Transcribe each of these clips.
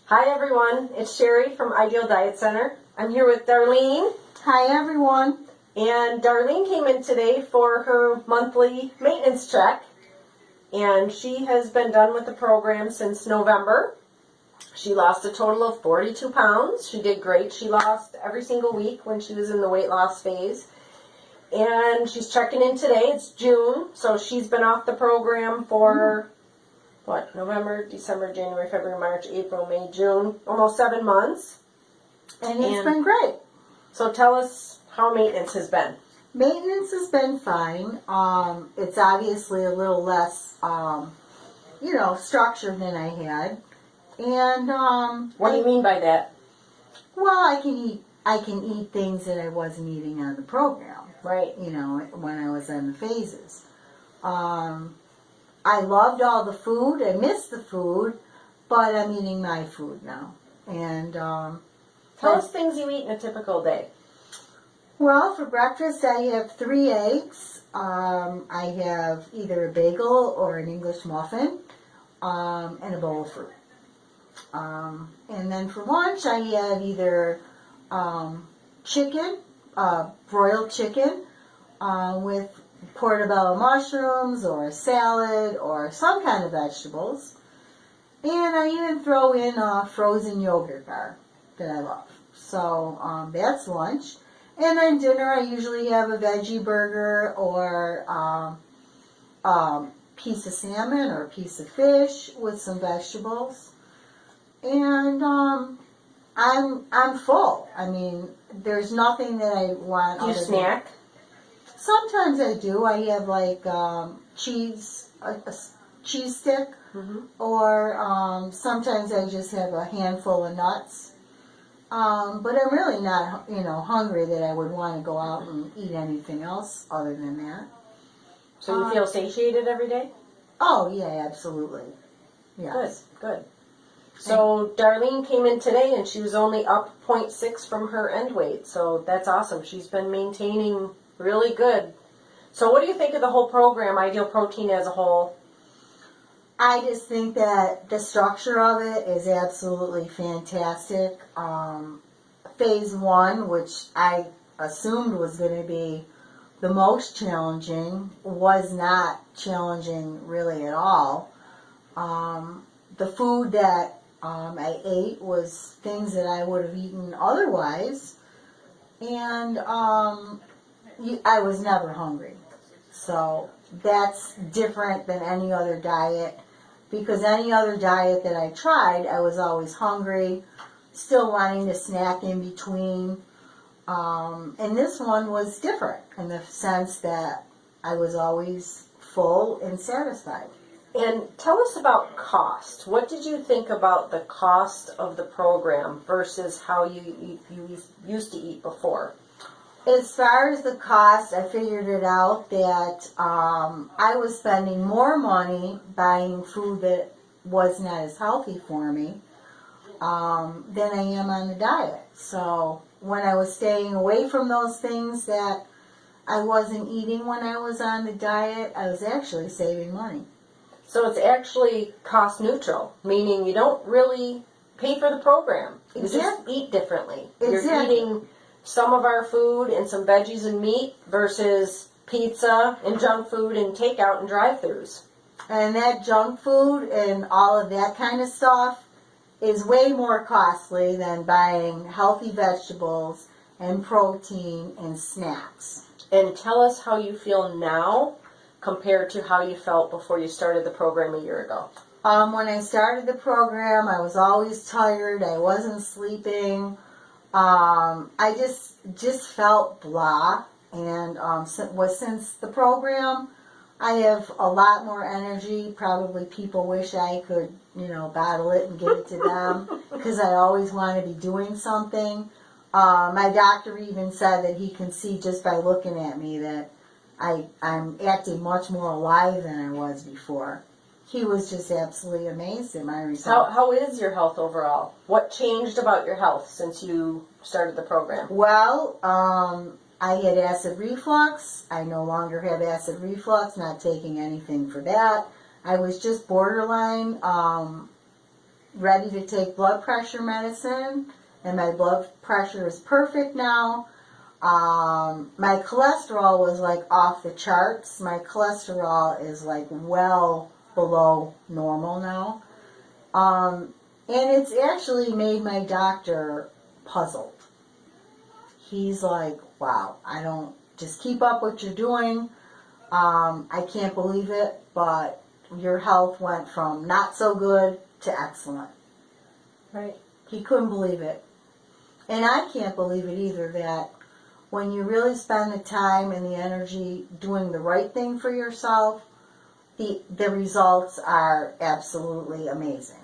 Hi everyone, it's Sherry from Ideal Diet Center. I'm here with Darlene. Hi everyone. And Darlene came in today for her monthly maintenance check. And she has been done with the program since November. She lost a total of 42 pounds. She did great. She lost every single week when she was in the weight loss phase. And she's checking in today. It's June, so she's been off the program for November, December, January, February, March, April, May, June, almost 7 months. And it's been great. So tell us how maintenance has been. Maintenance has been fine. It's obviously a little less, structured than I had. And what do you mean by that? Well, I can eat things that I wasn't eating on the program. Right. When I was in the phases. I loved all the food. I missed the food, but I'm eating my food now. And tell us things you eat in a typical day. Well, for breakfast I have 3 eggs. I have either a bagel or an English muffin, and a bowl of fruit. And then for lunch I have either chicken, broiled chicken, with portobello mushrooms or a salad or some kind of vegetables. And I even throw in a frozen yogurt bar that I love. So that's lunch. And then dinner I usually have a veggie burger or piece of salmon or a piece of fish with some vegetables. And I'm full. I mean, there's nothing that I want. Do you snack? Sometimes I do. I have like cheese, a cheese stick, or sometimes I just have a handful of nuts. But I'm really not, hungry that I would want to go out and eat anything else other than that. So you feel satiated every day? Oh yeah, absolutely. Yes. Good. So Darlene came in today and she was only up 0.6 from her end weight. So that's awesome. She's been maintaining really good. So what do you think of the whole program, Ideal Protein as a whole? I just think that the structure of it is absolutely fantastic. Phase 1, which I assumed was going to be the most challenging, was not challenging really at all. The food that I ate was things that I would have eaten otherwise, and I was never hungry. So that's different than any other diet, because any other diet that I tried, I was always hungry, still wanting to snack in between. And this one was different in the sense that I was always full and satisfied. And tell us about cost. What did you think about the cost of the program versus how you used to eat before? As far as the cost, I figured it out that I was spending more money buying food that was not as healthy for me than I am on the diet. So when I was staying away from those things that I wasn't eating when I was on the diet, I was actually saving money. So it's actually cost neutral, meaning you don't really pay for the program. You just eat differently. You're eating some of our food and some veggies and meat versus pizza and junk food and takeout and drive-thrus. And that junk food and all of that kind of stuff is way more costly than buying healthy vegetables and protein and snacks. And tell us how you feel now compared to how you felt before you started the program a year ago. When I started the program, I was always tired. I wasn't sleeping. I just felt blah. And since the program, I have a lot more energy. Probably people wish I could, bottle it and give it to them, because I always want to be doing something. My doctor even said that he can see just by looking at me that I'm acting much more alive than I was before. He was just absolutely amazed at my results. How is your health overall? What changed about your health since you started the program? Well, I had acid reflux. I no longer have acid reflux, not taking anything for that. I was just borderline, ready to take blood pressure medicine, and my blood pressure is perfect now. My cholesterol was like off the charts. My cholesterol is like well below normal now. And it's actually made my doctor puzzled. He's like, wow, just keep up what you're doing. I can't believe it, but your health went from not so good to excellent. Right. He couldn't believe it. And I can't believe it either, that when you really spend the time and the energy doing the right thing for yourself, the results are absolutely amazing.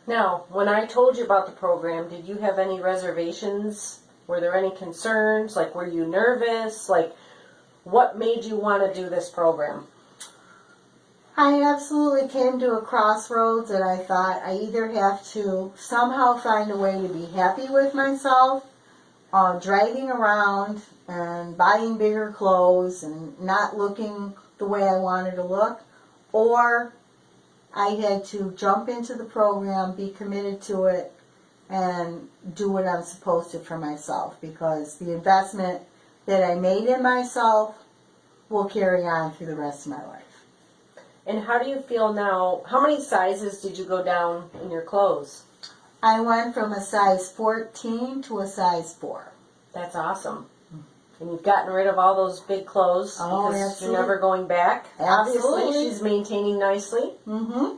Now, when I told you about the program, did you have any reservations? Were there any concerns? Like, were you nervous? Like, what made you want to do this program? I absolutely came to a crossroads, and I thought I either have to somehow find a way to be happy with myself, dragging around and buying bigger clothes and not looking the way I wanted to look, or I had to jump into the program, be committed to it, and do what I'm supposed to for myself, because the investment that I made in myself will carry on through the rest of my life. And how do you feel now? How many sizes did you go down in your clothes? I went from a size 14 to a size 4. That's awesome. And you've gotten rid of all those big clothes because absolutely. you're never going back. Absolutely. Obviously, she's maintaining nicely. Mm-hmm.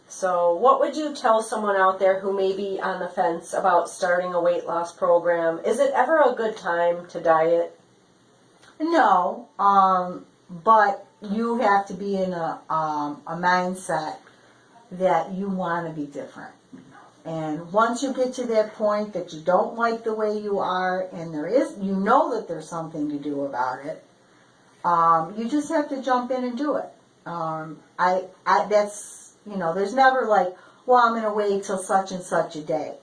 So what would you tell someone out there who may be on the fence about starting a weight loss program? Is it ever a good time to diet? No, but you have to be in a mindset that you want to be different. And once you get to that point that you don't like the way you are, and you know that there's something to do about it, you just have to jump in and do it. There's never like, well, I'm going to wait till such and such a day.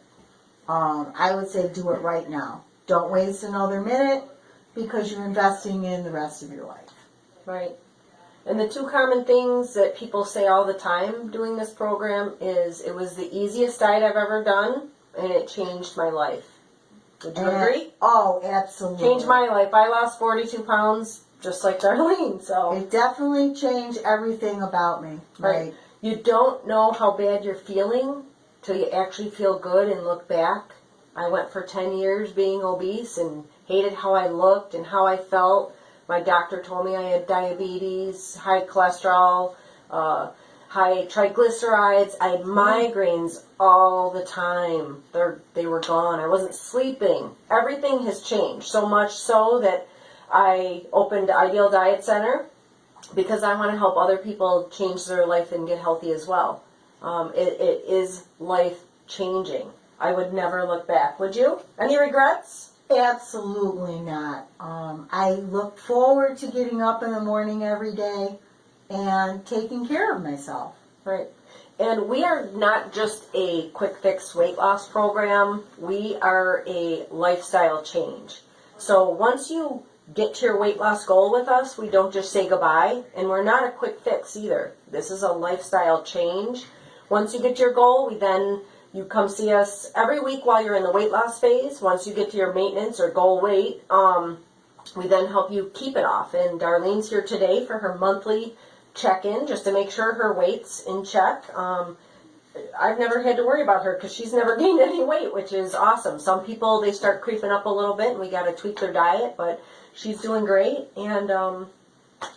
I would say do it right now. Don't waste another minute, because you're investing in the rest of your life. Right. And the two common things that people say all the time doing this program is it was the easiest diet I've ever done, and it changed my life. Would you agree? Oh, absolutely. Changed my life. I lost 42 pounds just like Darlene. So it definitely changed everything about me. Right. You don't know how bad you're feeling till you actually feel good and look back. I went for 10 years being obese and hated how I looked and how I felt. My doctor told me I had diabetes, high cholesterol, high triglycerides. I had migraines all the time. They were gone. I wasn't sleeping. Everything has changed, so much so that I opened Ideal Diet Center because I want to help other people change their life and get healthy as well. It is life-changing. I would never look back. Would you? Any regrets? Absolutely not. I look forward to getting up in the morning every day and taking care of myself. Right. And we are not just a quick fix weight loss program. We are a lifestyle change. So once you get to your weight loss goal with us, we don't just say goodbye. And we're not a quick fix either. This is a lifestyle change. Once you get to your goal, you come see us every week while you're in the weight loss phase. Once you get to your maintenance or goal weight, we then help you keep it off. And Darlene's here today for her monthly check-in just to make sure her weight's in check. I've never had to worry about her because she's never gained any weight, which is awesome. Some people, they start creeping up a little bit and we got to tweak their diet, but she's doing great. And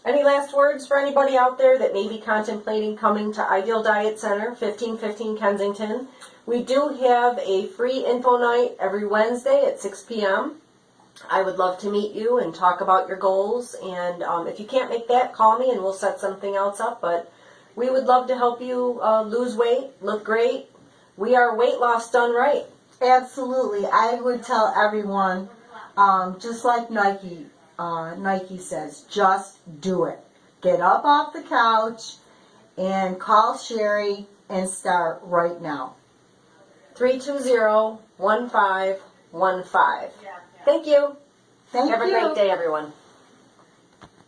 any last words for anybody out there that may be contemplating coming to Ideal Diet Center, 1515 Kensington? We do have a free info night every Wednesday at 6 p.m. I would love to meet you and talk about your goals. And if you can't make that, call me and we'll set something else up. But we would love to help you lose weight, look great. We are weight loss done right. Absolutely. I would tell everyone, just like Nike says, just do it. Get up off the couch and call Sherry and start right now. 320-1515. Thank you. Thank you. Have a great day, everyone.